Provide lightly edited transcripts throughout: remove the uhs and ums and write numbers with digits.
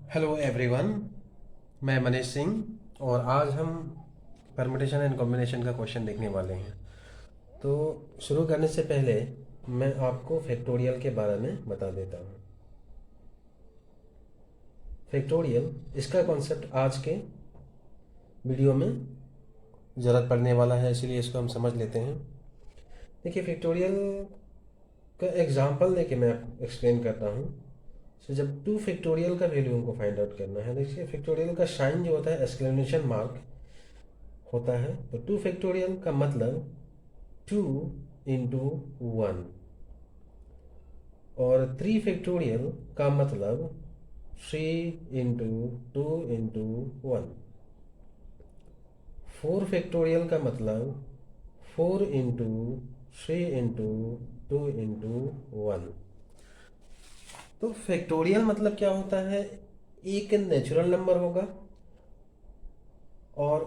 Hello everyone, मैं मनीष सिंह और आज हम परम्यूटेशन एंड कॉम्बिनेशन का क्वेश्चन देखने वाले हैं। तो शुरू करने से पहले मैं आपको फैक्टोरियल के बारे में बता देता हूँ। फैक्टोरियल इसका कॉन्सेप्ट आज के वीडियो में ज़रूरत पड़ने वाला है, इसलिए इसको हम समझ लेते हैं। देखिए, फैक्टोरियल का एग्जांपल लेके मैं एक्सप्लेन करता हूँ। जब टू फैक्टोरियल का वैल्यू हमको फाइंड आउट करना है, देखिए फैक्टोरियल का साइन जो होता है एक्सक्लेमेशन मार्क होता है। तो टू फैक्टोरियल का मतलब 2 इंटू 1 और 3 फैक्टोरियल का मतलब 3 इंटू 2 इंटू 1। 4 फैक्टोरियल का मतलब 4 इंटू 3 इंटू 2 इंटू 1। तो फैक्टोरियल मतलब क्या होता है, एक नेचुरल नंबर होगा और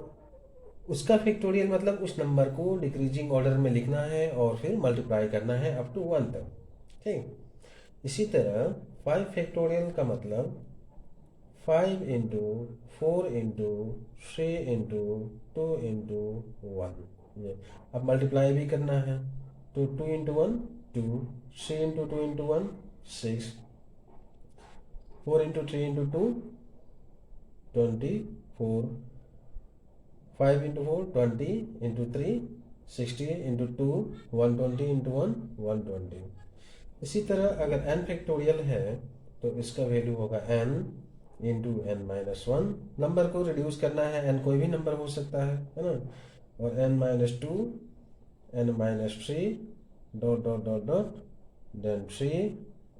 उसका फैक्टोरियल मतलब उस नंबर को डिक्रीजिंग ऑर्डर में लिखना है और फिर मल्टीप्लाई करना है अप टू 1 तक। ठीक, इसी तरह 5 फैक्टोरियल का मतलब 5 इंटू 4 इंटू 3 इंटू 2 इंटू 1। ये अब मल्टीप्लाई भी करना है। तो 2 into 1 2, 3 into 2 into 1 6, 4 into 3 into 2 24, 5 into 4 20 into 3 60 into 2 120 into 1 120। इसी तरह अगर n फैक्टोरियल है तो इसका वैल्यू होगा n into n minus one. Number को रिड्यूस करना है, n कोई भी नंबर हो सकता है ना। और n minus two, n minus three, dot dot dot dot, then 3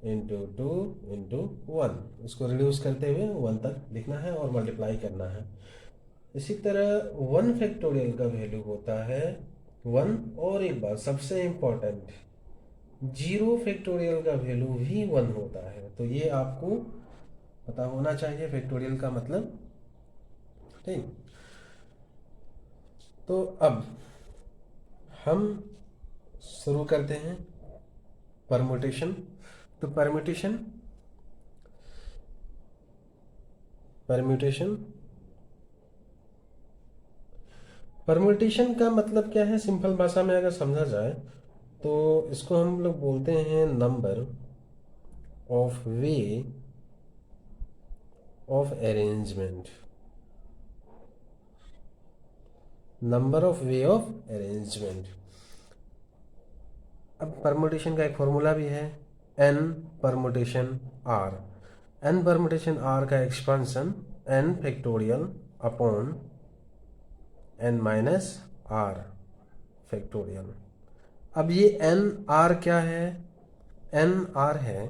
into 2 into 1। इसको रिड्यूस करते हुए 1 तक लिखना है और मल्टीप्लाई करना है। इसी तरह 1 फैक्टोरियल का वैल्यू होता है 1। और एक बात सबसे इंपॉर्टेंट, 0 फैक्टोरियल का वैल्यू भी 1 होता है। तो ये आपको पता होना चाहिए फैक्टोरियल का मतलब। ठीक, तो अब हम शुरू करते हैं परमुटेशन। तो परम्यूटेशन परम्यूटेशन परम्यूटेशन का मतलब क्या है, सिंपल भाषा में अगर समझा जाए तो इसको हम लोग बोलते हैं number of way of arrangement. Number of way of arrangement. अब परमुटेशन का एक फॉर्मूला भी है, n permutation r। n permutation r का expansion n factorial upon n minus r factorial. अब ये n r क्या है, n r है,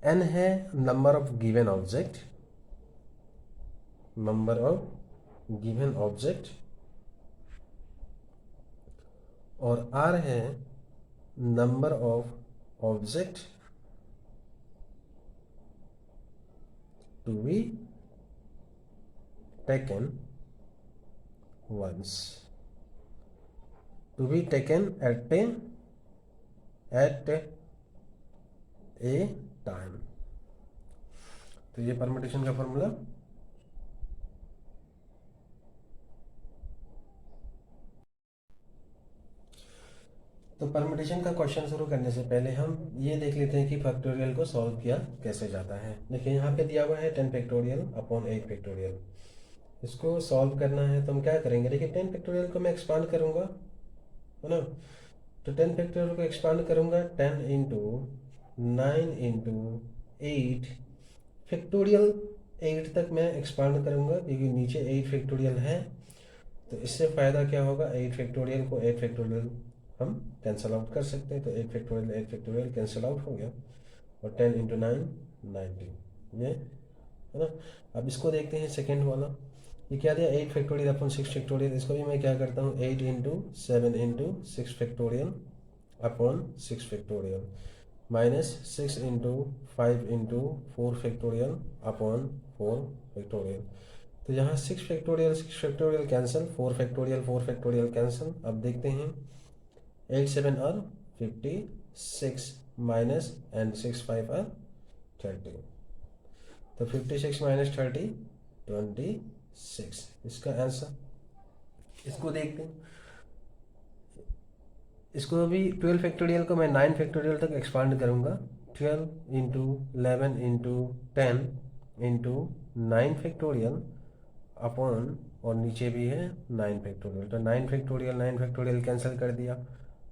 n है number of given object, number of given object, और r है number of object to be taken once, to be taken at a time। तो ये परमुटेशन का फॉर्मूला। तो परमुटेशन का क्वेश्चन शुरू करने से पहले हम ये देख लेते हैं कि फैक्टोरियल को सॉल्व किया कैसे जाता है। देखिए यहाँ पे दिया हुआ है 10 फैक्टोरियल अपॉन 8 फैक्टोरियल। इसको सॉल्व करना है तो हम क्या करेंगे, देखिए 10 फैक्टोरियल को मैं एक्सपांड करूंगा, है ना। तो 10 फैक्टोरियल को एक्सपांड करूंगा 10 इंटू 9 इंटू 8 फैक्टोरियल 8 तक मैं एक्सपांड करूंगा क्योंकि नीचे 8 फैक्टोरियल है। तो इससे फ़ायदा क्या होगा, 8 फैक्टोरियल को 8 फैक्टोरियल हम कैंसिल आउट कर सकते हैं। तो 8 फैक्टोरियल कैंसिल आउट हो गया और 10 इंटू 9 90, ये है ना। अब इसको देखते हैं सेकेंड वाला। ये क्या दिया, 8 फैक्टोरियल अपन 6 फैक्टोरियल। इसको भी मैं क्या करता हूँ, 8 into 7 into 6 factorial upon 6 factorial minus 6 into 5 into 4 factorial upon 4 factorial. तो यहाँ 6 फैक्टोरियल कैंसिल, 4 फैक्टोरियल कैंसिल। अब देखते हैं 8 7 आर 56 माइनस एंड 6 5 आर 30। तो 56 माइनस 30 26 इसका आंसर। इसको देखते हैं, इसको भी 12 फैक्टोरियल को मैं 9 फैक्टोरियल तक एक्सपांड करूँगा। 12 into 11 into 10 into 9 factorial upon, और नीचे भी है 9 फैक्टोरियल, तो 9 फैक्टोरियल कैंसिल कर दिया।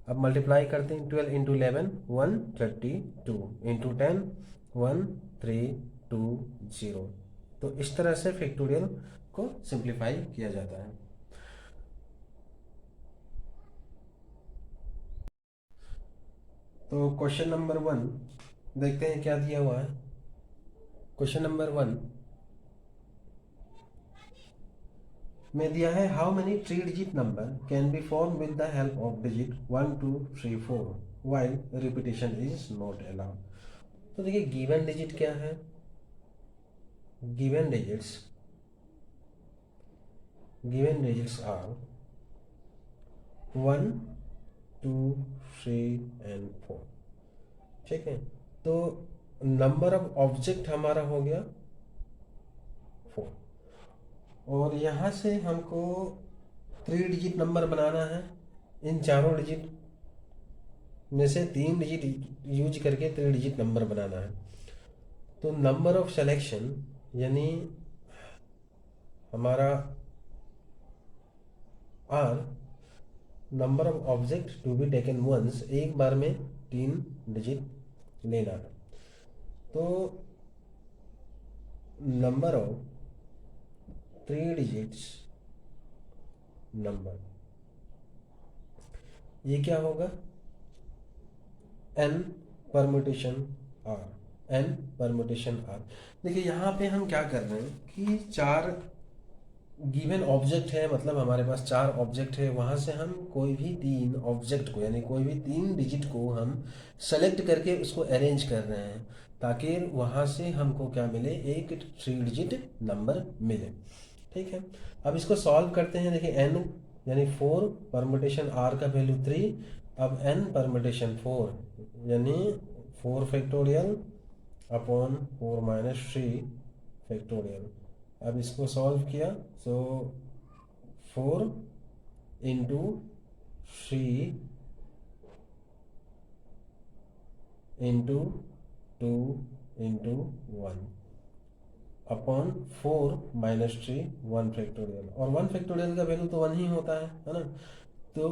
अब मल्टीप्लाई करते हैं, 12 इंटू 11 132 इंटू 10 1320। तो इस तरह से फैक्टोरियल को सिंप्लीफाई किया जाता है। तो क्वेश्चन नंबर 1 देखते हैं क्या दिया हुआ है। क्वेश्चन नंबर 1 में दिया है, how many 3 digit number can be form with the help of digit 1 2 3 4 while repetition is not allowed. तो देखिए गिवन डिजिट क्या है, गिवन डिजिट्स आर 1 2 3 एंड 4, ठीक है। तो नंबर ऑफ ऑब्जेक्ट हमारा हो गया 4, और यहाँ से हमको 3 डिजिट नंबर बनाना है। इन चारों डिजिट में से 3 डिजिट यूज करके 3 डिजिट नंबर बनाना है। तो नंबर ऑफ सिलेक्शन यानी हमारा r number of object to be taken once, एक बार में 3 डिजिट लेना है। तो नंबर ऑफ 3 डिजिट्स नंबर, ये क्या होगा, n परम्यूटेशन आर। देखिए यहाँ पे हम क्या कर रहे हैं कि 4 गिवन ऑब्जेक्ट है, मतलब हमारे पास 4 ऑब्जेक्ट है, वहाँ से हम कोई भी 3 ऑब्जेक्ट को यानी कोई भी 3 डिजिट को हम सेलेक्ट करके उसको अरेंज कर रहे हैं, ताकि वहाँ से हमको क्या मिले, एक 3 डिजिट नंबर मिले, ठीक है। अब इसको सॉल्व करते हैं। देखिए n यानी 4 परम्यूटेशन r का वैल्यू 3, अब n परम्यूटेशन 4 यानी 4 फैक्टोरियल अपॉन 4 माइनस 3 फैक्टोरियल। अब इसको सॉल्व किया, सो 4 into 3 into 2 into 1 upon 4 minus 3 1 factorial, और 1 फैक्टोरियल का वैल्यू तो 1 ही होता है ना। तो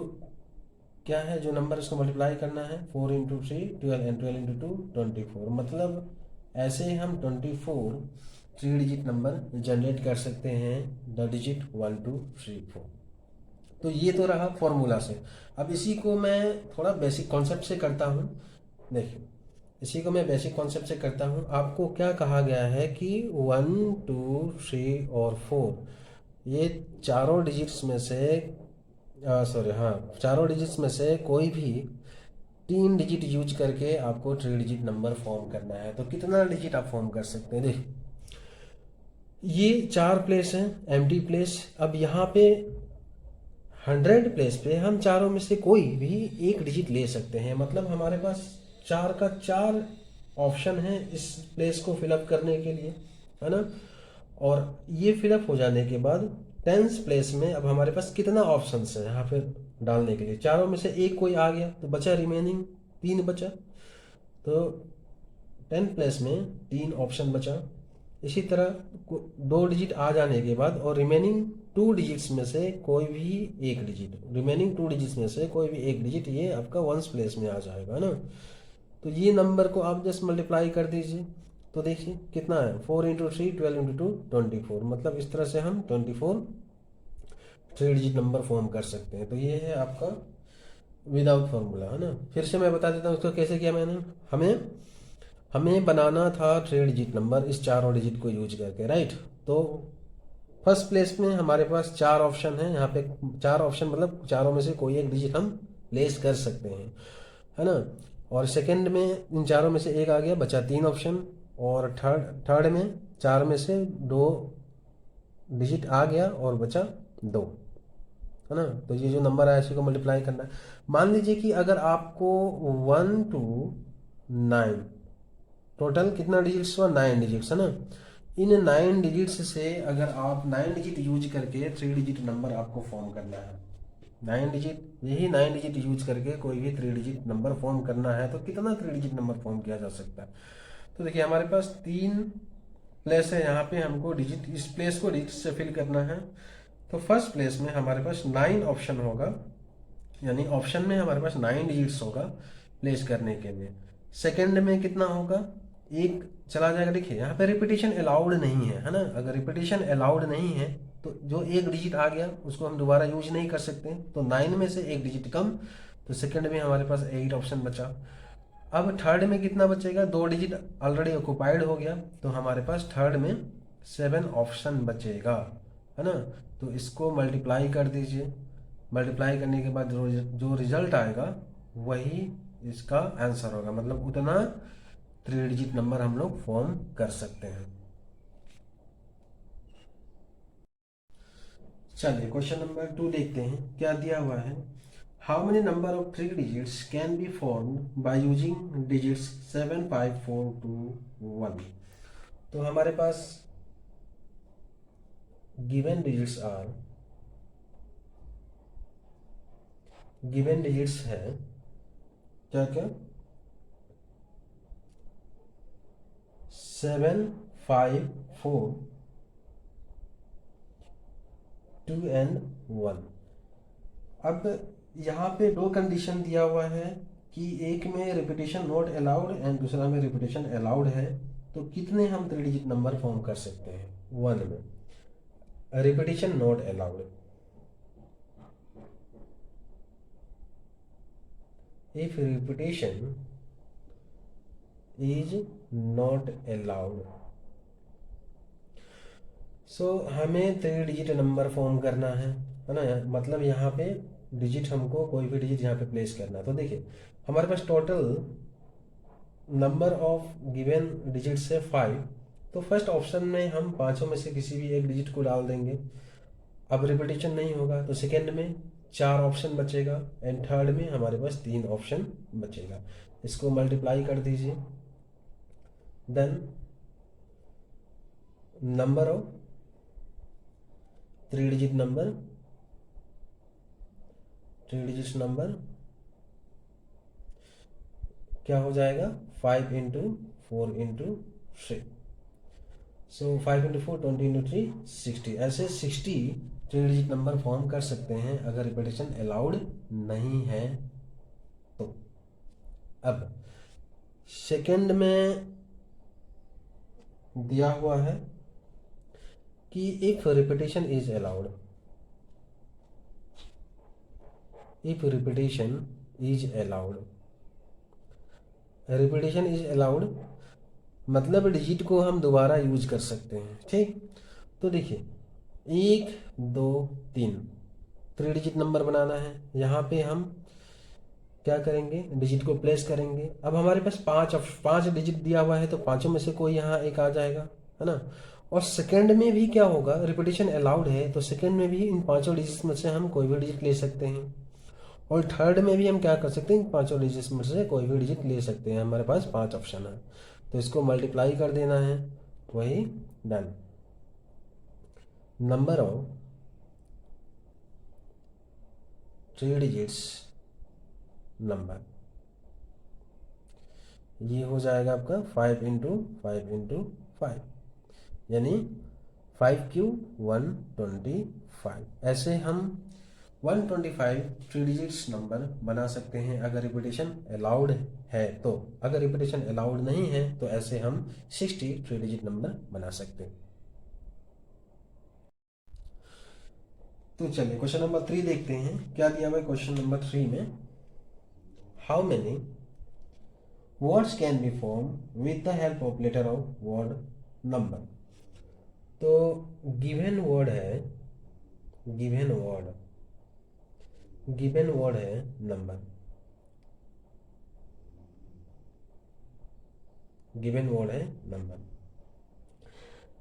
क्या है जो नंबर, इसको मल्टीप्लाई करना है, 4 इंटू 3 12 एंड 12 इंटू 2 24। मतलब ऐसे ही हम 24 3 डिजिट नंबर जनरेट कर सकते हैं, द डिजिट 1 2 3 4। तो ये तो रहा फॉर्मूला से। अब इसी को मैं थोड़ा बेसिक कॉन्सेप्ट से करता हूँ। देखिए इसी को मैं बेसिक कॉन्सेप्ट से करता हूँ। आपको क्या कहा गया है कि 1 2 3 और 4 ये चारों डिजिट्स में से चारों डिजिट्स में से कोई भी 3 डिजिट यूज करके आपको 3 डिजिट नंबर फॉर्म करना है। तो कितना डिजिट आप फॉर्म कर सकते हैं, देख ये 4 प्लेस हैं, एम्प्टी प्लेस। अब यहाँ पे 100 प्लेस पे हम चारों में से कोई भी एक डिजिट ले सकते हैं। मतलब हमारे पास 4 का 4 ऑप्शन है इस प्लेस को फिलअप करने के लिए, है ना। और ये फिलअप हो जाने के बाद 10th प्लेस में अब हमारे पास कितना ऑप्शन है यहाँ पे डालने के लिए, चारों में से एक कोई आ गया तो बचा रिमेनिंग 3 बचा। तो 10th प्लेस में 3 ऑप्शन बचा। इसी तरह 2 डिजिट आ जाने के बाद और रिमेनिंग 2 डिजिट्स में से कोई भी एक डिजिट, रिमेनिंग 2 डिजिट्स में से कोई भी एक डिजिट ये आपका 1st प्लेस में आ जाएगा ना। तो ये नंबर को आप जस्ट मल्टीप्लाई कर दीजिए, तो देखिए कितना है, 4 इंटू 3 12 इंटू 2 24। मतलब इस तरह से हम 24 3 डिजिट नंबर फॉर्म कर सकते हैं। तो ये है आपका विदाउट फॉर्मूला, है ना। फिर से मैं बता देता हूँ इसको कैसे किया मैंने। हमें बनाना था 3 डिजिट नंबर इस चारों डिजिट को यूज करके, राइट। तो फर्स्ट प्लेस में हमारे पास 4 ऑप्शन है, यहाँ पे 4 ऑप्शन मतलब चारों में से कोई एक डिजिट हम प्लेस कर सकते हैं, है ना। और सेकंड में इन चारों में से एक आ गया, बचा 3 ऑप्शन। और थर्ड में 4 में से 2 डिजिट आ गया और बचा 2, है ना। तो ये जो नंबर आया इसी को मल्टीप्लाई करना है। मान लीजिए कि अगर आपको 1 to 9 टोटल कितना डिजिट्स हुआ, 9 डिजिट्स, है ना। इन 9 डिजिट्स से अगर आप 9 डिजिट यूज करके 3 डिजिट नंबर आपको फॉर्म करना है, 9 डिजिट, यही 9 डिजिट यूज करके कोई भी 3 डिजिट नंबर फॉर्म करना है, तो कितना 3 डिजिट नंबर फॉर्म किया जा सकता है? तो देखिए हमारे पास 3 प्लेस है, यहाँ पे हमको डिजिट, इस प्लेस को डिजिट से फिल करना है। तो फर्स्ट प्लेस में हमारे पास 9 ऑप्शन होगा, यानी ऑप्शन में हमारे पास 9 डिजिट्स होगा प्लेस करने के लिए। सेकंड में कितना होगा, एक चला जाएगा। देखिए यहाँ पे रिपीटिशन अलाउड नहीं है, है ना। अगर रिपीटिशन अलाउड नहीं है तो जो एक डिजिट आ गया उसको हम दोबारा यूज नहीं कर सकते, तो 9 में से एक डिजिट कम, तो सेकंड में हमारे पास 8 ऑप्शन बचा। अब थर्ड में कितना बचेगा, 2 डिजिट ऑलरेडी ऑक्युपाइड हो गया, तो हमारे पास थर्ड में 7 ऑप्शन बचेगा, है ना। तो इसको मल्टीप्लाई कर दीजिए, मल्टीप्लाई करने के बाद जो जो रिजल्ट आएगा वही इसका आंसर होगा, मतलब उतना 3 डिजिट नंबर हम लोग फॉर्म कर सकते हैं। चलिए क्वेश्चन नंबर 2 देखते हैं, क्या दिया हुआ है। How many number of 3 digits can be formed by using digits 7, 5, 4, 2, 1। तो हमारे पास given digits are, given digits है क्या क्या, 7, 5, 4, 2 एंड 1। अब यहाँ पे दो कंडीशन दिया हुआ है कि एक में रिपीटिशन नॉट अलाउड एंड दूसरा में रिपीटिशन अलाउड है। तो कितने हम 3 डिजिट नंबर फॉर्म कर सकते हैं? 1 में repetition not allowed, if repetition is not allowed, so हमें 3 डिजिट नंबर फॉर्म करना है ना। मतलब यहाँ पे डिजिट, हमको कोई भी डिजिट यहाँ पे प्लेस करना है। तो देखिए हमारे पास total number of given digits है 5, तो फर्स्ट ऑप्शन में हम पांचों में से किसी भी एक डिजिट को डाल देंगे। अब रिपीटिशन नहीं होगा, तो सेकेंड में 4 ऑप्शन बचेगा एंड थर्ड में हमारे पास 3 ऑप्शन बचेगा। इसको मल्टीप्लाई कर दीजिए, then number of 3 digit number, 3 digit number क्या हो जाएगा, 5 into 4 into 3, so 5 into 4 20 into 3 60। ऐसे 60 3 डिजिट नंबर फॉर्म कर सकते हैं अगर रिपीटिशन अलाउड नहीं है तो। अब सेकंड में दिया हुआ है कि if repetition is allowed, if repetition is allowed, repetition is allowed मतलब डिजिट को हम दोबारा यूज कर सकते हैं, ठीक। तो देखिए 1, 2, 3 3 डिजिट नंबर बनाना है। यहाँ पे हम क्या करेंगे, डिजिट को प्लेस करेंगे। अब हमारे पास 5 डिजिट दिया हुआ है, तो पांचों में से कोई यहाँ एक आ जाएगा, है ना। और सेकंड में भी क्या होगा, रिपीटिशन अलाउड है तो सेकंड में भी इन पांचों डिजिट में से हम कोई भी डिजिट ले सकते हैं। और थर्ड में भी हम क्या कर सकते हैं, इन पांचों डिजिट में से कोई भी डिजिट ले सकते हैं। हमारे पास 5 ऑप्शन है, तो इसको मल्टीप्लाई कर देना है, वही done. Number of 3 digits number, ये हो जाएगा आपका 5 इंटू 5 इंटू 5, यानी 5×125। ऐसे हम 125 3 डिजिट्स नंबर बना सकते हैं अगर रिपीटिशन अलाउड है तो। अगर रिपीटिशन अलाउड नहीं है तो ऐसे हम 60 3 डिजिट नंबर बना सकते हैं। तो चलिए क्वेश्चन नंबर 3 देखते हैं, क्या दिया हुआ है क्वेश्चन नंबर 3 में। How many words can be form with the help of letter of word number. तो गिवन वर्ड है, गिवन वर्ड, गिवन वर्ड है नंबर, गिवन वर्ड है नंबर।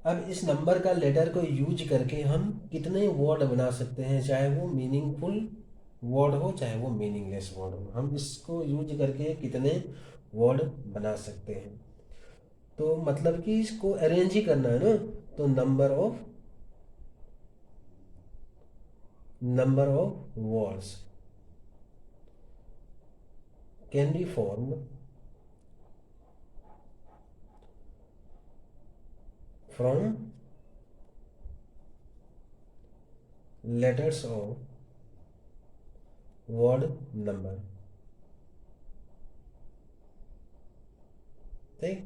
अब इस नंबर का लेटर को यूज करके हम कितने वर्ड बना सकते हैं, चाहे वो मीनिंगफुल वर्ड हो चाहे वो मीनिंगलेस वर्ड हो, हम इसको यूज करके कितने वर्ड बना सकते हैं। तो मतलब कि इसको अरेंज ही करना है ना, तो number of words can be formed from letters of word number. ठीक,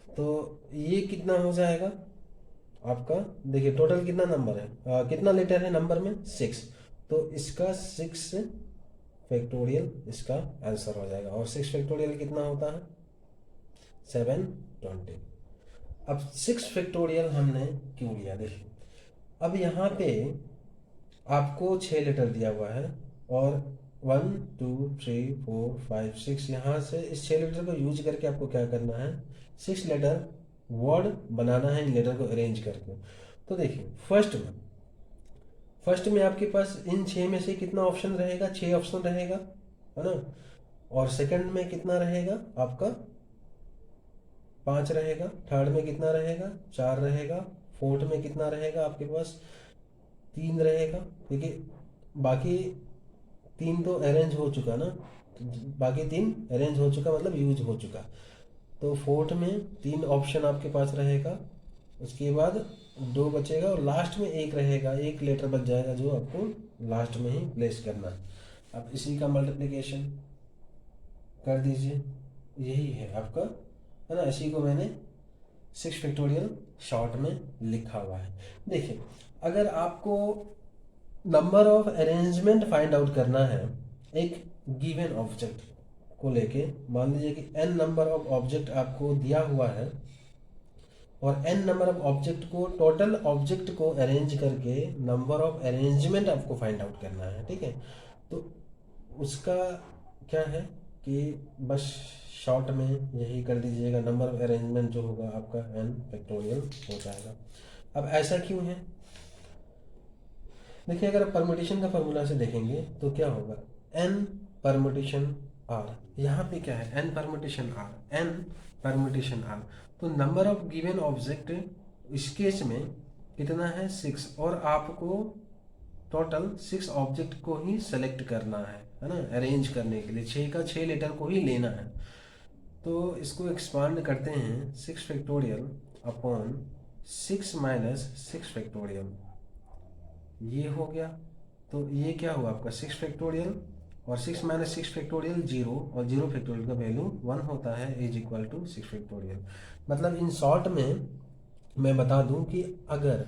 तो ये कितना हो जाएगा आपका? देखिए टोटल कितना नंबर है, कितना लेटर है नंबर में? 6। तो इसका 6 फैक्टोरियल इसका आंसर हो जाएगा। और 6 फैक्टोरियल कितना होता है? 720। अब 6 फैक्टोरियल हमने क्यों लिया? देखिए अब यहाँ पे आपको 6 लेटर दिया हुआ है और 1 2 3 4 5 6, यहाँ से इस 6 लेटर को यूज करके आपको क्या करना है? 6 लेटर वर्ड बनाना है, इन लेटर को अरेंज करके। तो देखिए फर्स्ट में आपके पास इन 6 में से कितना ऑप्शन रहेगा? 6 ऑप्शन रहेगा, है ना। और सेकंड में कितना रहेगा आपका? 5 रहेगा। थर्ड में कितना रहेगा? 4 रहेगा। फोर्थ में कितना रहेगा आपके पास? 3 रहेगा। देखिए बाकी 3 तो अरेंज हो चुका ना, तो बाकी 3 अरेंज हो चुका मतलब यूज हो चुका। तो फोर्थ में 3 ऑप्शन आपके पास रहेगा, उसके बाद 2 बचेगा और लास्ट में 1 रहेगा, 1 लेटर बच जाएगा जो आपको लास्ट में ही प्लेस करना है। अब इसी का मल्टीप्लिकेशन कर दीजिए, यही है आपका, है ना। इसी को मैंने 6 फैक्टोरियल शॉर्ट में लिखा हुआ है। देखिए अगर आपको number of arrangement find out करना है एक गिवन ऑब्जेक्ट को लेके, मान लीजिए कि n नंबर ऑफ ऑब्जेक्ट आपको दिया हुआ है और n नंबर ऑफ ऑब्जेक्ट को, टोटल ऑब्जेक्ट को अरेंज करके नंबर ऑफ अरेंजमेंट आपको फाइंड आउट करना है, ठीक है। तो उसका क्या है कि बस शॉर्ट में यही कर दीजिएगा, नंबर ऑफ अरेंजमेंट जो होगा आपका n फैक्टोरियल हो जाएगा। अब ऐसा क्यों है? देखिए अगर परमुटेशन का फॉर्मूला से देखेंगे तो क्या होगा? n परमुटेशन r, यहाँ पे क्या है? n permutation r, n permutation r। तो नंबर ऑफ गिवन ऑब्जेक्ट इस केस में कितना है? 6। और आपको टोटल 6 ऑब्जेक्ट को ही सेलेक्ट करना है ना, अरेंज करने के लिए 6 का 6 लेटर को ही लेना है। तो इसको एक्सपांड करते हैं 6 फैक्टोरियल अपॉन 6 माइनस 6 फैक्टोरियल, ये हो गया। तो ये क्या हुआ आपका? 6 फैक्टोरियल और 6 माइनस 6 फैक्टोरियल 0, और 0 फैक्टोरियल का वैल्यू 1 होता है, इज इक्वल टू 6 फैक्टोरियल। मतलब इन शॉर्ट में मैं बता दूं कि अगर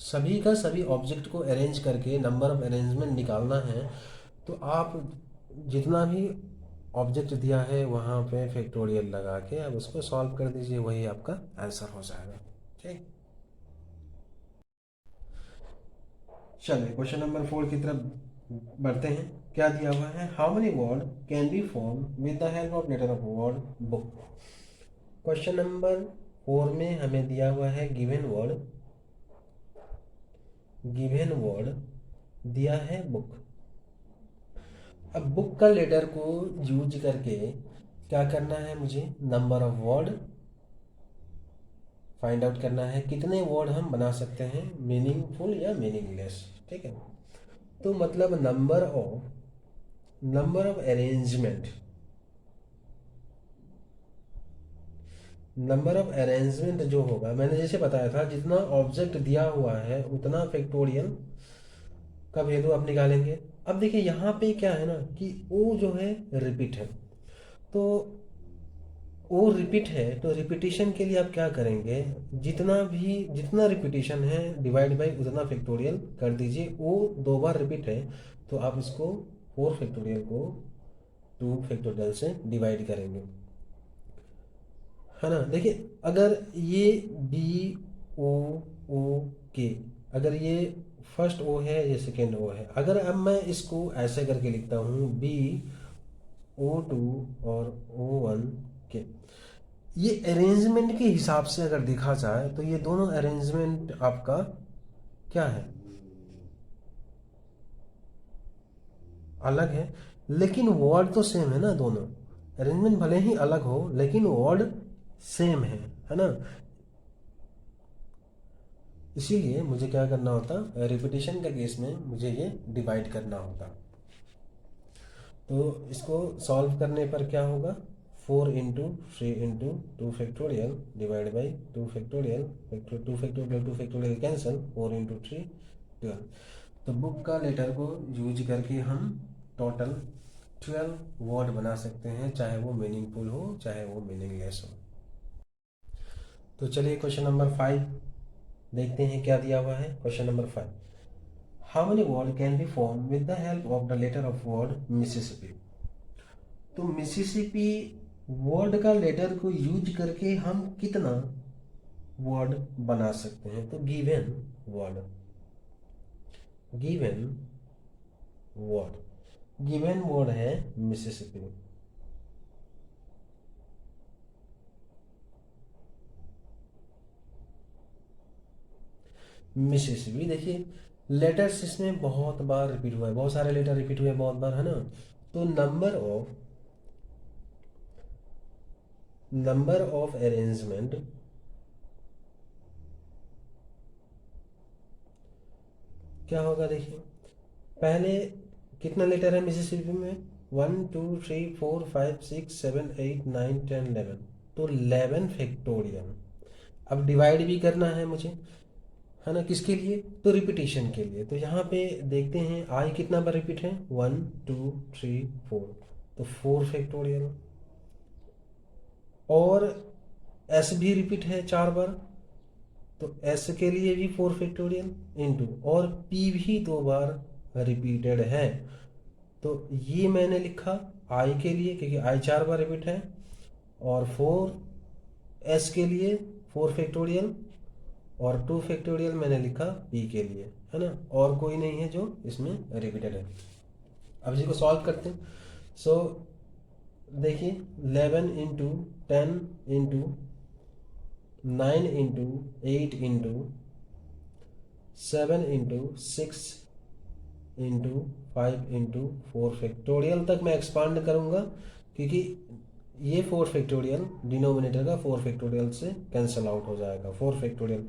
सभी का सभी ऑब्जेक्ट को अरेंज करके नंबर ऑफ अरेंजमेंट निकालना है तो आप जितना भी ऑब्जेक्ट दिया है वहाँ पे फैक्टोरियल लगा के अब उसको सॉल्व कर दीजिए, वही आपका आंसर हो जाएगा। ठीक, चलिए क्वेश्चन नंबर 4 की तरफ बढ़ते हैं। क्या दिया हुआ है? How many word can be form with the help of letter of word book. Question number 4 में हमें दिया हुआ है गिवन वर्ड दिया है बुक। अब बुक का लेटर को यूज करके क्या करना है मुझे? Number of word find out करना है, कितने वर्ड हम बना सकते हैं मीनिंगफुल या मीनिंगलेस, ठीक है। तो मतलब नंबर ऑफ अरेंजमेंट जो होगा, मैंने जैसे बताया था जितना ऑब्जेक्ट दिया हुआ है उतना फैक्टोरियल का वैल्यू आप निकालेंगे। अब देखिए यहाँ पे क्या है ना कि ओ जो है रिपीट है, तो वो रिपीट है तो रिपीटिशन के लिए आप क्या करेंगे? जितना रिपीटिशन है डिवाइड बाई उतना फैक्टोरियल कर दीजिए। वो 2 बार रिपीट है तो आप इसको 4 फैक्टोरियल को 2 फैक्टोरियल से डिवाइड करेंगे, है ना। देखिए अगर ये बी ओ ओ के, अगर ये फर्स्ट ओ है ये सेकेंड ओ है, अगर अब मैं इसको ऐसे करके लिखता हूँ बी O2 और O1 के, ये अरेंजमेंट के हिसाब से अगर देखा जाए तो ये दोनों अरेंजमेंट आपका क्या है? अलग है, लेकिन वर्ड तो सेम है ना। दोनों अरेंजमेंट भले ही अलग हो लेकिन वर्ड सेम है ना। इसीलिए मुझे क्या करना होता, रिपीटिशन के केस में मुझे ये डिवाइड करना होता। तो इसको सॉल्व करने पर क्या होगा, 4 × 3 × 2 divide by 2 factorial, 2 factorial cancel, 4 × 3 12। तो बुक का लेटर को यूज करके हम टोटल 12 वर्ड बना सकते हैं, चाहे वो मीनिंगफुल हो चाहे वो मीनिंगलेस हो। तो चलिए क्वेश्चन नंबर 5 देखते हैं क्या दिया हुआ है। Question number 5, how many word can be form with the help of the letter of word Mississippi. तो मिसिसिपी वर्ड का लेटर को यूज करके हम कितना वर्ड बना सकते हैं। तो गिवन वर्ड है मिसिसिपी। मिसिसिपी देखिए, लेटर्स इसमें बहुत बार रिपीट हुआ है, बहुत सारे लेटर रिपीट हुए हैं बहुत बार, है ना। तो नंबर ऑफ अरेंजमेंट क्या होगा, देखिए पहले कितना लेटर है मिसिसिपी में, 1 2 3 4 5 6 7 8 9 10 11। तो 11 फैक्टोरियल। अब डिवाइड भी करना है मुझे, है ना, किसके लिए, तो रिपीटिशन के लिए। तो यहाँ पे देखते हैं आई कितना बार रिपीट है, 1 2 3 4, तो 4 फैक्टोरियल। और एस भी रिपीट है 4 बार, तो एस के लिए भी 4 फैक्टोरियल इंटू, और पी भी 2 बार रिपीटेड है। तो ये मैंने लिखा आई के लिए क्योंकि आई 4 बार रिपीट है, और 4 एस के लिए 4 फैक्टोरियल, और 2 फैक्टोरियल मैंने लिखा पी के लिए, है ना, और कोई नहीं है जो इसमें रिपीटेड है। अब इसी को सॉल्व करते हैं। सो देखिए 11 × 10 × 9 × 8 × 7 × 6 × 5 × 4 फैक्टोरियल तक मैं एक्सपांड करूंगा, क्योंकि ये 4 फैक्टोरियल डिनोमिनेटर का 4 फैक्टोरियल से कैंसिल आउट हो जाएगा, 4 फैक्टोरियल।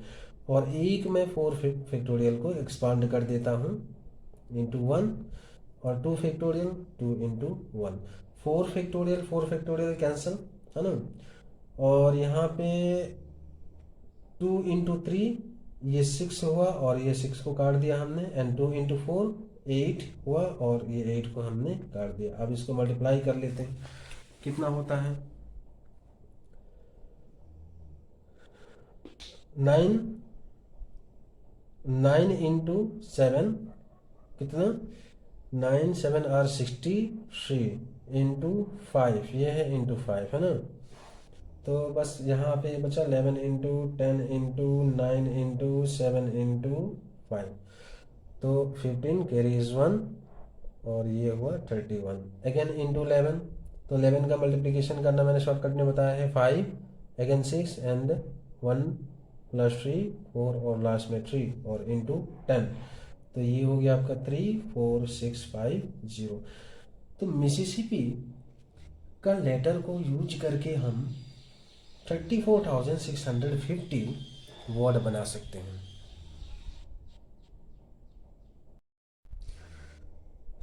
और एक मैं 4 फैक्टोरियल को एक्सपांड कर देता हूँ इंटू 1, और 2 फैक्टोरियल 2 × 1, 4 फैक्टोरियल कैंसिल, है ना। और यहाँ पे 2 × 3 ये 6 हुआ, और ये 6 को काट दिया हमने, एंड 2 × 4 8 हुआ, और ये 8 को हमने काट दिया। अब इसको मल्टीप्लाई कर लेते हैं, कितना होता है, 9 × 7 कितना, 9 7 × 63 × 5, ये है इंटू 5, है ना। तो बस यहाँ पे बचा 11 × 10 × 9 × 7 × 5, तो 15 कैरीज 1, और ये हुआ 31 अगेन इंटू 11। तो 11 का मल्टीप्लिकेशन करना मैंने शॉर्टकट में बताया है, 5 अगेन 6 एंड 1 + 3 4, और लास्ट में 3, और इंटू 10। तो ये हो गया आपका 34650। तो मिसिसिपी का लेटर को यूज करके हम 34,650 वर्ड बना सकते हैं।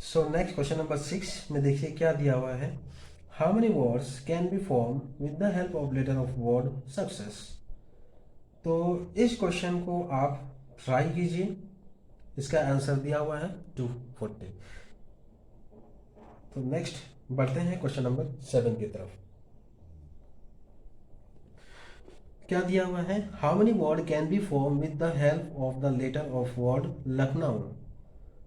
सो नेक्स्ट क्वेश्चन नंबर 6 में देखिए क्या दिया हुआ है, how many words can be form with the help of letter of word success. तो इस क्वेश्चन को आप ट्राई कीजिए, इसका आंसर दिया हुआ है 240। तो नेक्स्ट बढ़ते हैं क्वेश्चन नंबर 7 की तरफ। क्या दिया हुआ है, how many word can be form with the help of the letter of word Lucknow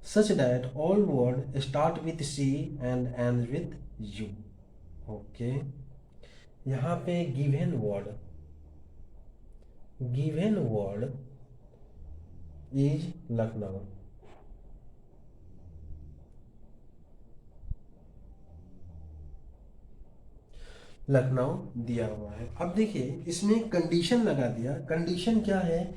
such that all word start with C and ends with U। Okay, यहाँ पे given word is Lucknow. Lucknow दिया हुआ है। अब देखिए इसमें कंडीशन लगा दिया। कंडीशन क्या है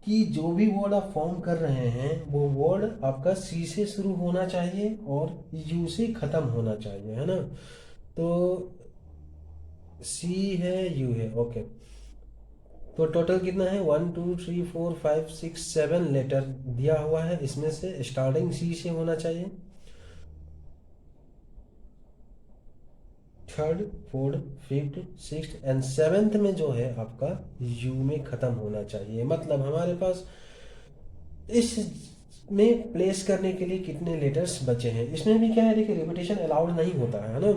कि जो भी वर्ड आप फॉर्म कर रहे हैं वो वर्ड आपका सी से शुरू होना चाहिए और यू से खत्म होना चाहिए, है ना। तो सी है, यू है, ओके। तो टोटल कितना है, 1 2 3 4 5 6 7 लेटर दिया हुआ है। इसमें से स्टार्टिंग सी से होना चाहिए, third, fourth, fifth, sixth and seventh में जो है आपका यू में खत्म होना चाहिए। मतलब हमारे पास इस में प्लेस करने के लिए कितने लेटर्स बचे हैं। इसमें भी क्या है, देखिए रिपीटेशन अलाउड नहीं होता है ना।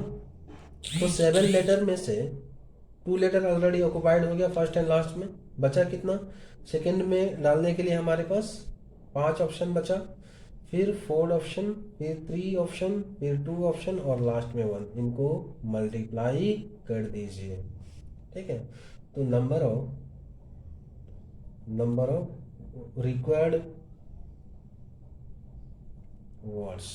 तो 7 लेटर में से 2 लेटर ऑलरेडी ऑक्युपाइड हो गया फर्स्ट एंड लास्ट में। बचा कितना, सेकंड में डालने के लिए हमारे पास 5 ऑप्शन बचा, फिर 4 ऑप्शन, फिर 3 ऑप्शन, फिर 2 ऑप्शन और लास्ट में 1। इनको मल्टीप्लाई कर दीजिए, ठीक है। तो नंबर ऑफ रिक्वायर्ड वर्ड्स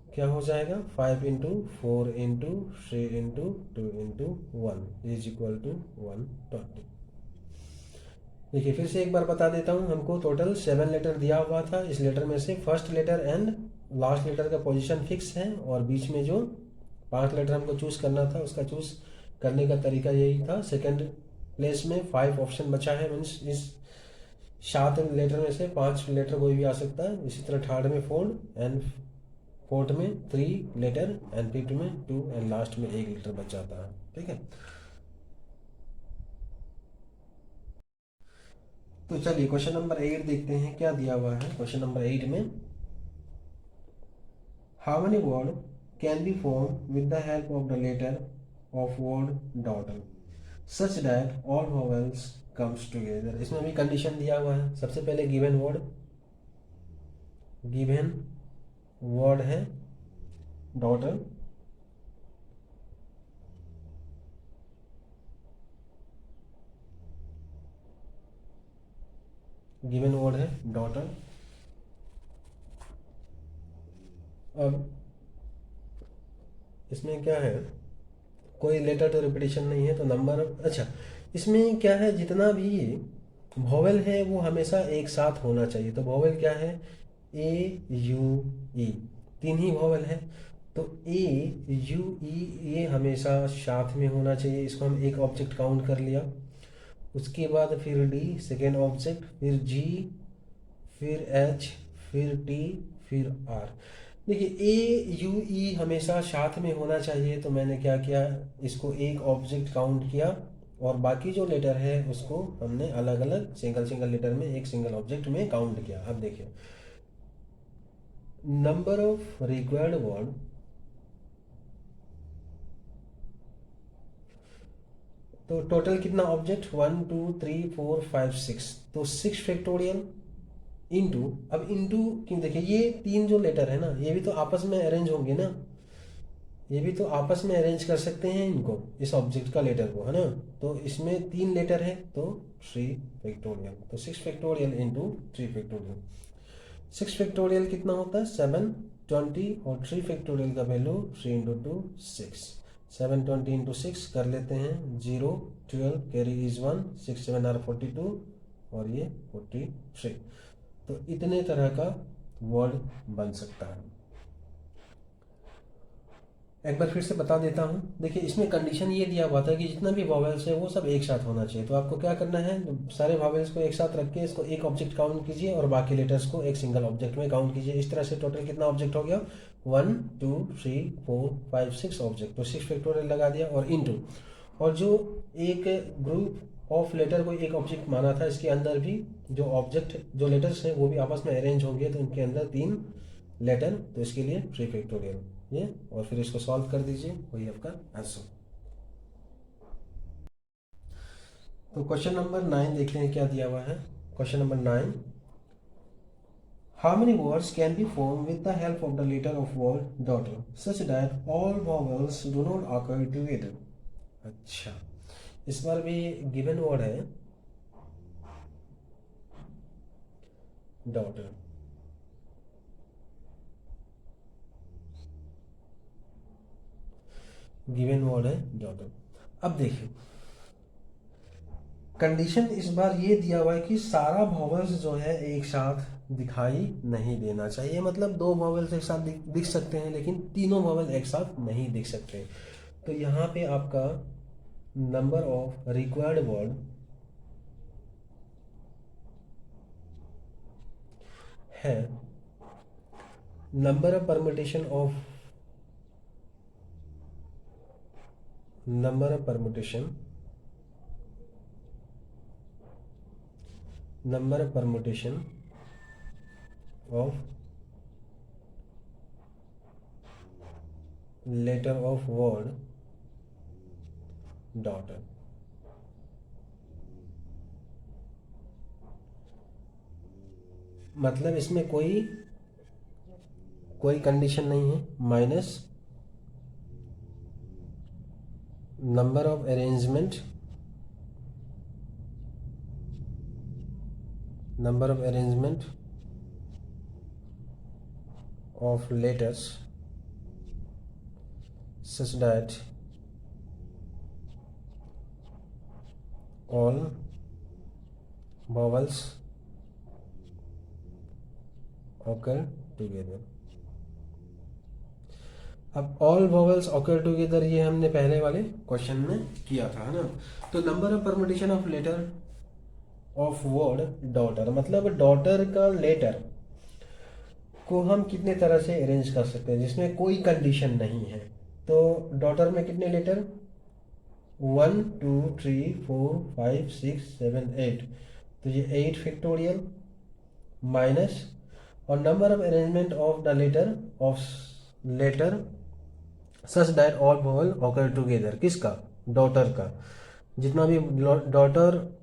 क्या हो जाएगा, 5 into 4 into 3 into 2 into 1 is equal to 120। देखिए फिर से एक बार बता देता हूँ, हमको टोटल 7 लेटर दिया हुआ था। इस लेटर में से first letter and last letter का पोजीशन फिक्स है, और बीच में जो 5 लेटर हमको चूज करना था उसका चूज करने का तरीका यही था। सेकंड प्लेस में 5 ऑप्शन बचा है, मीन्स इस 7 लेटर में से 5 लेटर कोई भी आ सकता है। इसी तरह थर्ड में 4 एंड फोर्थ में 3 लेटर एंड फिफ्थ में 2 एंड लास्ट में 1 लेटर बच जाता है, ठीक है। तो चलिए क्वेश्चन नंबर 8 देखते हैं क्या दिया हुआ है। क्वेश्चन नंबर 8 में how many word can be form with the help of the letter of word daughter such that all vowels comes together. इसमें भी कंडीशन दिया हुआ है। सबसे पहले गिवन वर्ड है डॉटर, गिवन वर्ड है डॉटर। अब इसमें क्या है, कोई लेटर तो रिपीटिशन नहीं है, तो नंबर, अच्छा इसमें क्या है, जितना भी वॉवेल है वो हमेशा एक साथ होना चाहिए। तो वॉवेल क्या है, ए यू ई, 3 ही वॉवेल है। तो ए यू ई ये हमेशा साथ में होना चाहिए। इसको हम एक ऑब्जेक्ट काउंट कर लिया। उसके बाद फिर डी सेकेंड ऑब्जेक्ट, फिर जी, फिर एच, फिर टी, फिर आर। देखिए ए यू ई हमेशा साथ में होना चाहिए, तो मैंने क्या किया, इसको एक ऑब्जेक्ट काउंट किया और बाकी जो लेटर है उसको हमने अलग अलग सिंगल सिंगल लेटर में एक सिंगल ऑब्जेक्ट में काउंट किया। अब देखिए नंबर ऑफ रिक्वायर्ड वर्ड, तो टोटल कितना ऑब्जेक्ट, 1 2 3 4 5 6, तो 6 फैक्टोरियल इंटू, अब इंटू क्यों, देखिए ये 3 जो लेटर है ना ये भी तो आपस में अरेंज होंगे ना, ये भी तो आपस में अरेंज कर सकते हैं इनको, इस ऑब्जेक्ट का लेटर को, है ना। तो इसमें 3 लेटर है तो 3 फैक्टोरियल, तो 6 फैक्टोरियल इंटू 3 फैक्टोरियल। 6 फैक्टोरियल कितना होता है, 720, और 3 फैक्टोरियल का वैल्यू 3 इंटू 2 6। 720 इंटू 6 कर लेते हैं, 0 12 कैरी इज 1, 6 7 are 42 और ये 43। तो इतने तरह का वर्ड बन सकता है। एक बार फिर से बता देता हूँ, देखिए इसमें कंडीशन ये दिया हुआ था कि जितना भी वॉवेल्स है वो सब एक साथ होना चाहिए। तो आपको क्या करना है, सारे वॉवेल्स को एक साथ रख के इसको एक ऑब्जेक्ट काउंट कीजिए और बाकी लेटर्स को एक सिंगल ऑब्जेक्ट में काउंट कीजिए। इस तरह से टोटल कितना ऑब्जेक्ट हो गया, 1 2 3 4 5 6 ऑब्जेक्ट। तो 6 फैक्टोरियल लगा दिया और इंटू, और जो एक ग्रुप ऑफ लेटर को एक ऑब्जेक्ट माना था, इसके अंदर भी जो ऑब्जेक्ट जो लेटर्स हैं वो भी आपस में अरेंज होंगे, तो इनके अंदर 3 लेटर, तो इसके लिए 3 फैक्टोरियल ये, और फिर इसको सॉल्व कर दीजिए, वही आपका आंसर। तो क्वेश्चन नंबर 9 देखते हैं क्या दिया हुआ है। Question number 9, how many words can be form with the help of the letter of word daughter such that all vowels do not occur together. अच्छा, इस बार भी गिवन वर्ड है डॉटर, गिवन वर्ड है डॉटर। अब देखिए condition इस बार ये दिया हुआ है कि सारा वॉवेल्स जो है एक साथ दिखाई नहीं देना चाहिए। मतलब दो वॉवेल्स एक साथ दिख सकते हैं, लेकिन तीनों वॉवेल एक साथ नहीं दिख सकते। तो यहाँ पे आपका नंबर ऑफ रिक्वायर्ड वर्ड है number of permutation of number of permutation number of permutation of letter of word daughter. मतलब इसमें कोई कोई कंडीशन नहीं है। Minus number of arrangement of letters such that all vowels occur together। अब all vowels occur together ये हमने पहले वाले क्वेश्चन में किया था, है ना। तो number of permutation of letter of word daughter, मतलब डॉटर का लेटर को हम कितने तरह से अरेंज कर सकते हैं जिसमें कोई कंडीशन नहीं है। तो डॉटर में कितने लेटर, 1 2 3 4 5 6 7 8, तो ये 8 फैक्टोरियल माइनस, और number of arrangement of the letter such that all vowel occur together, किसका, डॉटर का। जितना भी डॉटर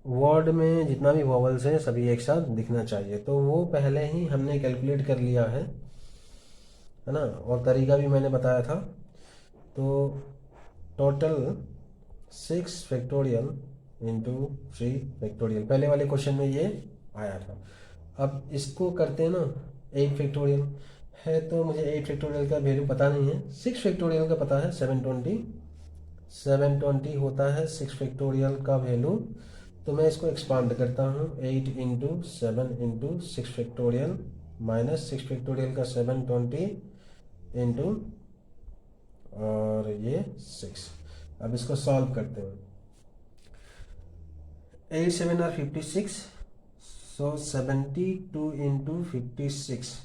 वर्ड में जितना भी वॉवल्स हैं सभी एक साथ दिखना चाहिए। तो वो पहले ही हमने कैलकुलेट कर लिया है ना, और तरीका भी मैंने बताया था। तो टोटल 6 फैक्टोरियल इंटू 3 फैक्टोरियल, पहले वाले क्वेश्चन में ये आया था। अब इसको करते हैं ना, 8 फैक्टोरियल है तो मुझे 8 फैक्टोरियल का वैल्यू पता नहीं है। 6 फैक्टोरियल का पता है, 720 होता है 6 फैक्टोरियल का वैल्यू। तो मैं इसको एक्सपांड करता हूँ, 8 into 7 into 6 factorial minus 6 factorial का 720 इंटू और ये 6। अब इसको सॉल्व करते हैं। 8 7 आर 56, सो 72 इंटू 56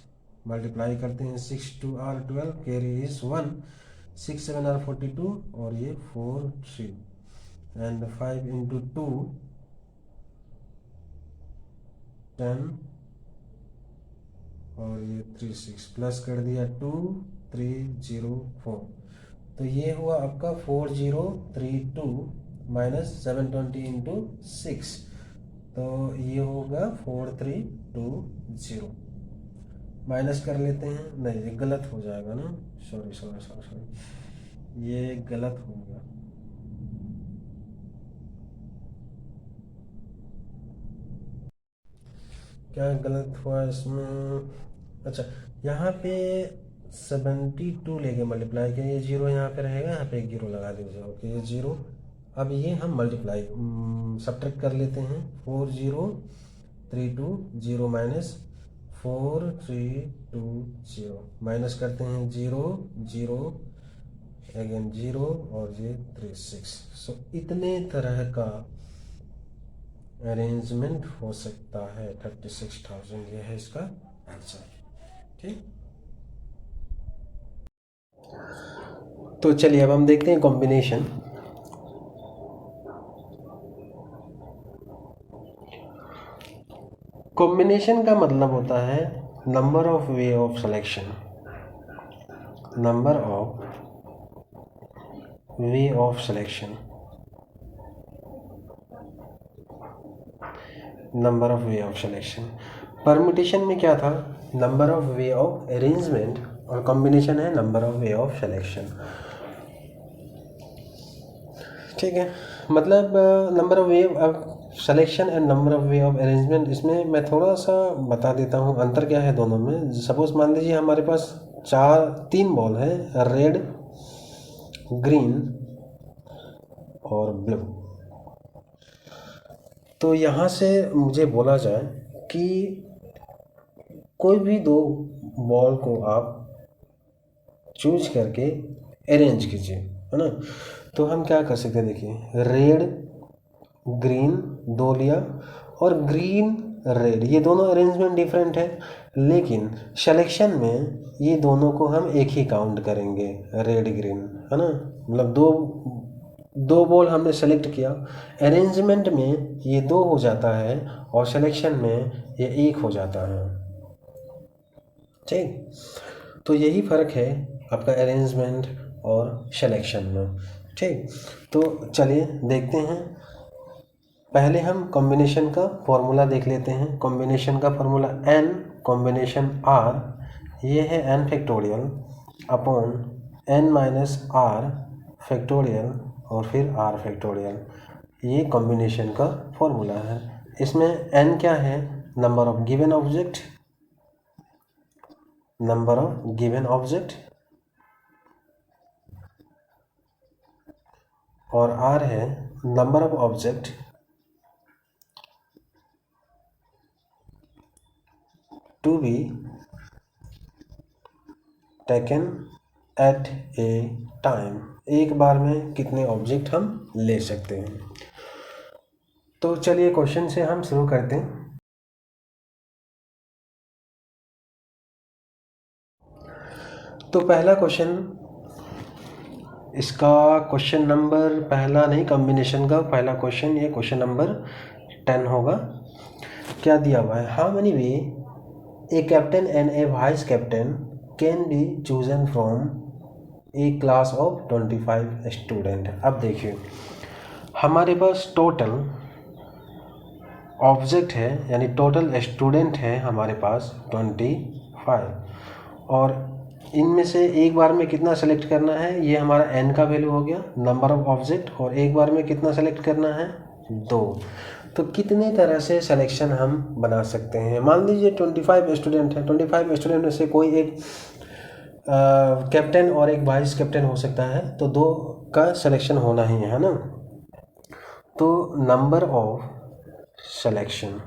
मल्टीप्लाई करते हैं, 6 2 आर 12, कैरी इज 1, 6 7 आर 42 और ये 4 3, एंड 5 इंटू 2 10 और ये 3 6 प्लस कर दिया 2 3 0 4। तो ये हुआ आपका 4032 माइनस 720 इंटू 6, तो ये होगा 4320। माइनस कर लेते हैं, नहीं ये गलत हो जाएगा ना, सॉरी सॉरी सॉरी सॉरी, ये गलत हो गया। क्या गलत हुआ इसमें, अच्छा यहाँ पे 72 लेके मल्टीप्लाई किया, ये जीरो यहाँ पे रहेगा, यहाँ पे एक जीरो लगा दीजिए, ओके ये जीरो। अब ये हम मल्टीप्लाई सब्ट्रैक्ट कर लेते हैं, 4032 माइनस 4320 माइनस करते हैं 0 0 अगेन 0 और ये 36। सो इतने तरह का अरेंजमेंट हो सकता है। 36,000 ये है इसका आंसर। ठीक, तो चलिए अब हम देखते हैं कॉम्बिनेशन। कॉम्बिनेशन का मतलब होता है number of way of selection, number of way of selection, number of way of selection. Permutation में क्या था, number of way of arrangement, और कॉम्बिनेशन है number of way of selection. ठीक है, मतलब number of way of selection and number of way of arrangement, इसमें मैं थोड़ा सा बता देता हूँ अंतर क्या है दोनों में। सपोज मान लीजिए हमारे पास 3 बॉल है, रेड ग्रीन और ब्लू। तो यहाँ से मुझे बोला जाए कि कोई भी दो बॉल को आप चूज करके अरेंज कीजिए, है ना। तो हम क्या कर सकते हैं, देखिए रेड ग्रीन दो लिया और ग्रीन रेड, ये दोनों अरेंजमेंट डिफरेंट है, लेकिन सिलेक्शन में ये दोनों को हम एक ही काउंट करेंगे, रेड ग्रीन, है ना। मतलब दो दो बॉल हमने सेलेक्ट किया, अरेंजमेंट में ये दो हो जाता है और सिलेक्शन में ये एक हो जाता है, ठीक। तो यही फ़र्क है आपका अरेंजमेंट और सिलेक्शन में, ठीक। तो चलिए देखते हैं, पहले हम कॉम्बिनेशन का फॉर्मूला देख लेते हैं। कॉम्बिनेशन का फॉर्मूला n कॉम्बिनेशन r, ये है n factorial upon n minus r factorial और फिर r फैक्टोरियल, ये कॉम्बिनेशन का फॉर्मूला है। इसमें n क्या है, number of given object, number of given object, और r है number of object to be taken at a time, एक बार में कितने ऑब्जेक्ट हम ले सकते हैं। तो चलिए क्वेश्चन से हम शुरू करते हैं। तो पहला क्वेश्चन, इसका क्वेश्चन नंबर पहला नहीं, कॉम्बिनेशन का पहला क्वेश्चन, ये क्वेश्चन नंबर 10 होगा। क्या दिया हुआ है, how many way a captain and A vice captain can be chosen from A class of 25 student. अब देखिए हमारे पास टोटल ऑब्जेक्ट है, यानी टोटल स्टूडेंट है हमारे पास 25, और इनमें से एक बार में कितना सेलेक्ट करना है, ये हमारा n का वैल्यू हो गया, नंबर ऑफ ऑब्जेक्ट, और एक बार में कितना सेलेक्ट करना है, 2। तो कितने तरह से सिलेक्शन हम बना सकते हैं। मान लीजिए 25 स्टूडेंट है, 25 स्टूडेंट में से कोई एक कैप्टन और एक वाइस कैप्टन हो सकता है, तो 2 का सिलेक्शन होना ही है ना। तो नंबर ऑफ सिलेक्शन,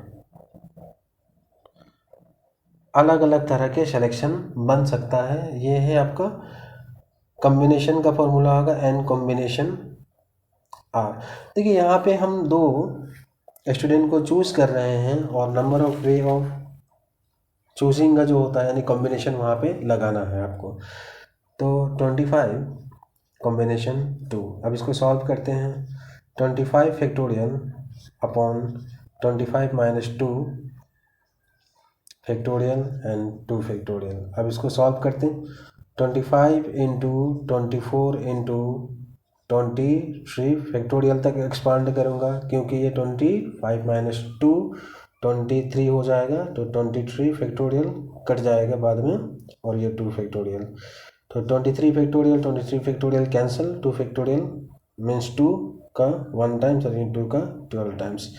अलग अलग तरह के सिलेक्शन बन सकता है। ये है आपका कॉम्बिनेशन का फॉर्मूला होगा n कॉम्बिनेशन r। देखिए यहाँ पे हम 2 स्टूडेंट को चूज कर रहे हैं और number of way of choosing का जो होता है, यानी कॉम्बिनेशन वहाँ पे लगाना है आपको। तो 25 कॉम्बिनेशन 2, अब इसको सॉल्व करते हैं। 25 factorial upon 25 minus 2 factorial and 2 factorial. अब इसको सॉल्व करते हैं। 25 इंटू 24 इंटू 23 फैक्टोरियल तक एक्सपांड करूँगा, क्योंकि ये 25 माइनस 2 23 हो जाएगा, तो 23 फैक्टोरियल कट जाएगा बाद में, और ये 2 फैक्टोरियल। तो 23 फैक्टोरियल कैंसिल, 2 फैक्टोरियल मीन्स 2 का 1 टाइम्स और 2 का 12 टाइम्स।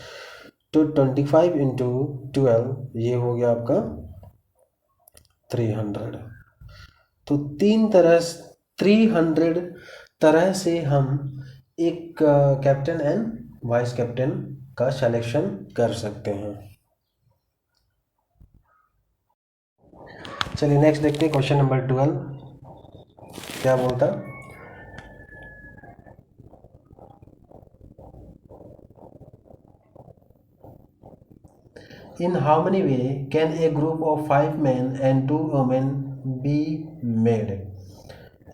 तो 25 इंटू 12 ये हो गया आपका 300। तो 300 तरह से हम एक कैप्टन एंड वाइस कैप्टन का सिलेक्शन कर सकते हैं। चलिए नेक्स्ट देखते हैं, क्वेश्चन नंबर 12 क्या बोलता। In how many way can a group of 5 men and 2 women be made?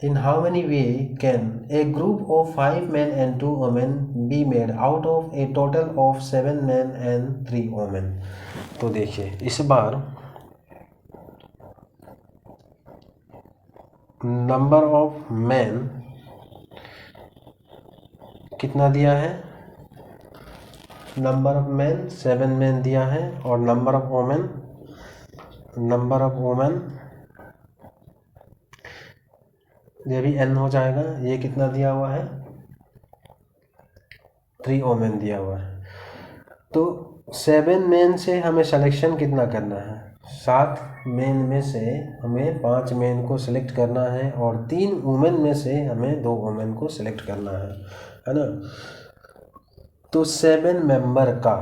In how many way can a group of 5 men and 2 women be made out of a total of 7 men and 3 women? तो देखिए इस बार number of man कितना दिया है, number of man 7 man दिया है, और number of women ये भी n हो जाएगा। ये कितना दिया हुआ है, 3 वोमेन दिया हुआ है। तो 7 मैन से हमें सिलेक्शन कितना करना है, 7 मैन में से हमें 5 मैन को सिलेक्ट करना है, और 3 वुमेन में से हमें 2 वुमेन को सिलेक्ट करना है ना। तो 7 मेंबर का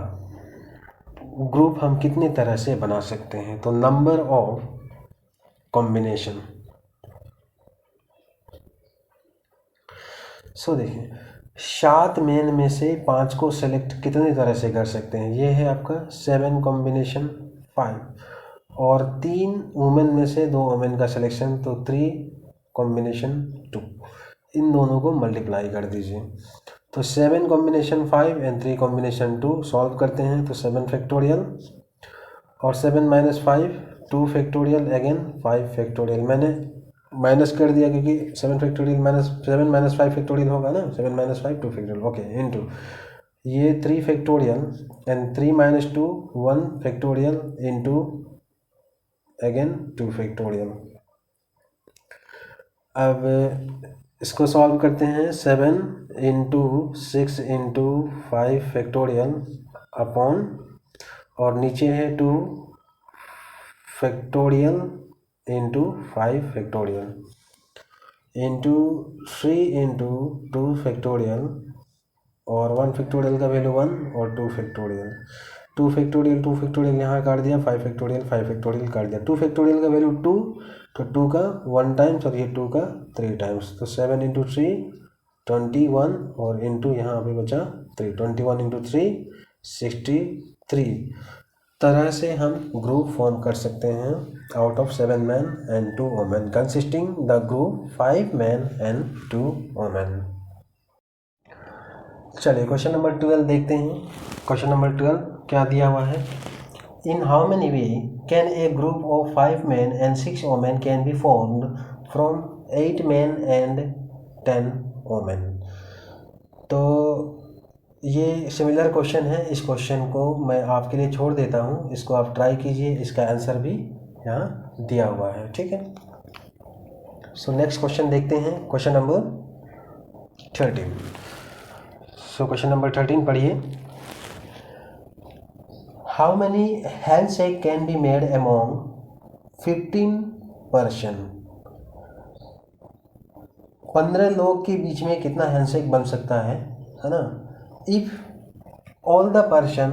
ग्रुप हम कितनी तरह से बना सकते हैं, तो नंबर ऑफ कॉम्बिनेशन। सो देखिए 7 मेन में से 5 को सेलेक्ट कितनी तरह से कर सकते हैं, ये है आपका 7 कॉम्बिनेशन 5, और 3 वुमेन में से 2 वुमेन का सिलेक्शन, तो 3 कॉम्बिनेशन 2। इन दोनों को मल्टीप्लाई कर दीजिए, तो 7 कॉम्बिनेशन 5 एंड 3 कॉम्बिनेशन 2 सॉल्व करते हैं तो 7 फैक्टोरियल, और 7 माइनस 5 2 फैक्टोरियल अगेन 5 फैक्टोरियल। मैंने माइनस कर दिया क्योंकि 7 फैक्टोरियल माइनस 7 माइनस 5 फैक्टोरियल होगा ना, 7 माइनस 5 2 फैक्टोरियल, ओके, इनटू ये 3 factorial and 3 minus 2 1 factorial into again 2 factorial. अब इसको सॉल्व करते हैं, 7 इंटू 6 इंटू 5 फैक्टोरियल अपॉन, और नीचे है 2 factorial into 5 factorial into 3 into 2 factorial, और 1 फैक्टोरियल का वैल्यू 1 और 2 फैक्टोरियल, 2 फैक्टोरियल 2 फैक्टोरियल यहाँ काट दिया, 5 फैक्टोरियल 5 फैक्टोरियल काट दिया, 2 फैक्टोरियल का वैल्यू 2, तो 2 का 1 टाइम्स और ये 2 का 3 टाइम्स, तो 7 इंटू 3 21, और इंटू यहाँ पे बचा 3, 21 इंटू 3 63 तरह से हम ग्रुप फॉर्म कर सकते हैं out of 7 man and 2 women, consisting the group 5 man and 2 women. चलिए क्वेश्चन नंबर 12 देखते हैं। क्वेश्चन नंबर 12 क्या दिया हुआ है, in how many way can a group of 5 man and 6 women can be formed from 8 man and 10 women. तो ये similar question है, इस क्वेश्चन को मैं आपके लिए छोड़ देता हूँ, इसको आप ट्राई कीजिए, इसका आंसर भी यहाँ दिया हुआ है, ठीक है। सो नेक्स्ट क्वेश्चन देखते हैं, question number 13। So question number 13 पढ़िए, how many handshake can be made among 15 person. 15 लोग के बीच में कितना हैंडशेक बन सकता है ना। If all the person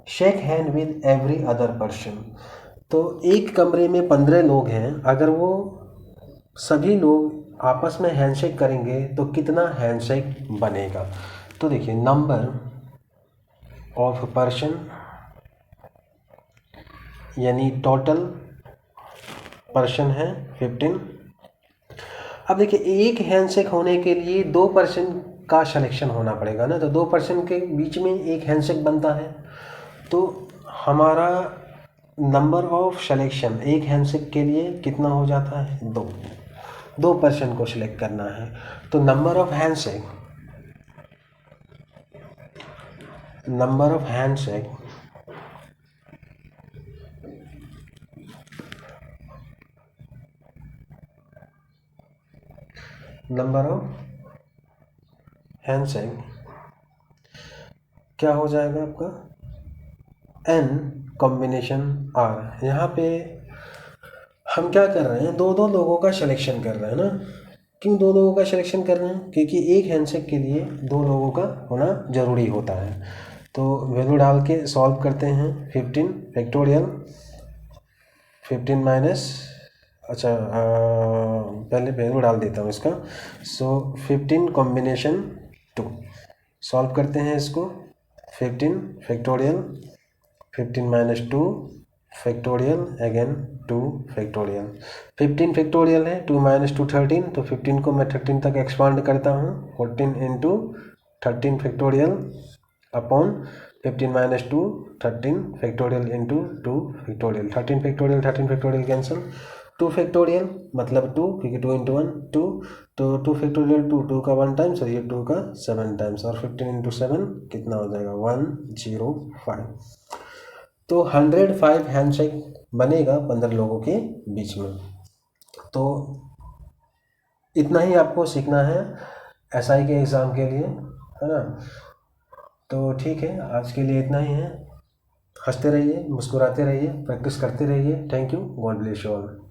shake hand with every other person, तो एक कमरे में 15 लोग हैं, अगर वो सभी लोग आपस में हैंडशेक करेंगे तो कितना हैंडशेक बनेगा। तो देखिए नंबर ऑफ पर्सन यानी टोटल पर्सन है 15। अब देखिए एक हैंडशेक होने के लिए 2 पर्सन का सिलेक्शन होना पड़ेगा ना, तो 2 पर्सन के बीच में एक हैंडशेक बनता है, तो हमारा नंबर ऑफ सिलेक्शन एक हैंडशेक के लिए कितना हो जाता है 2 पर्सन को सिलेक्ट करना है, तो number of handshake number of handshake क्या हो जाएगा आपका n कॉम्बिनेशन r। यहाँ पे हम क्या कर रहे हैं, 2 लोगों का सिलेक्शन कर रहे हैं ना। क्यों 2 लोगों का सिलेक्शन कर रहे हैं, क्योंकि एक हैंडशेक के लिए 2 लोगों का होना ज़रूरी होता है। तो वैल्यू डाल के सॉल्व करते हैं, 15 फैक्टोरियल 15 माइनस, अच्छा पहले वैल्यू डाल देता हूँ इसका। सो 15 कॉम्बिनेशन 2 सॉल्व करते हैं इसको, 15 factorial 15 minus 2 factorial again 2 factorial. 15 factorial है, 2 माइनस 2 13, तो 15 को मैं 13 तक एक्सपांड करता हूँ, 14 into 13 factorial upon 15 minus 2 13 factorial into 2 factorial. 13 factorial cancel, 2 factorial मतलब 2, क्योंकि 2 इंटू 1 2, तो 2 फैक्टोरियल 2 का 1 टाइम्स और ये 2 का 7 टाइम्स, और 15 इंटू 7 कितना हो जाएगा 105। तो 105 हैंडशेक बनेगा 15 लोगों के बीच में। तो इतना ही आपको सीखना है SI के एग्ज़ाम के लिए, है ना। तो ठीक है, आज के लिए इतना ही है। हंसते रहिए, मुस्कुराते रहिए, प्रैक्टिस करते रहिए। Thank you, God bless you all.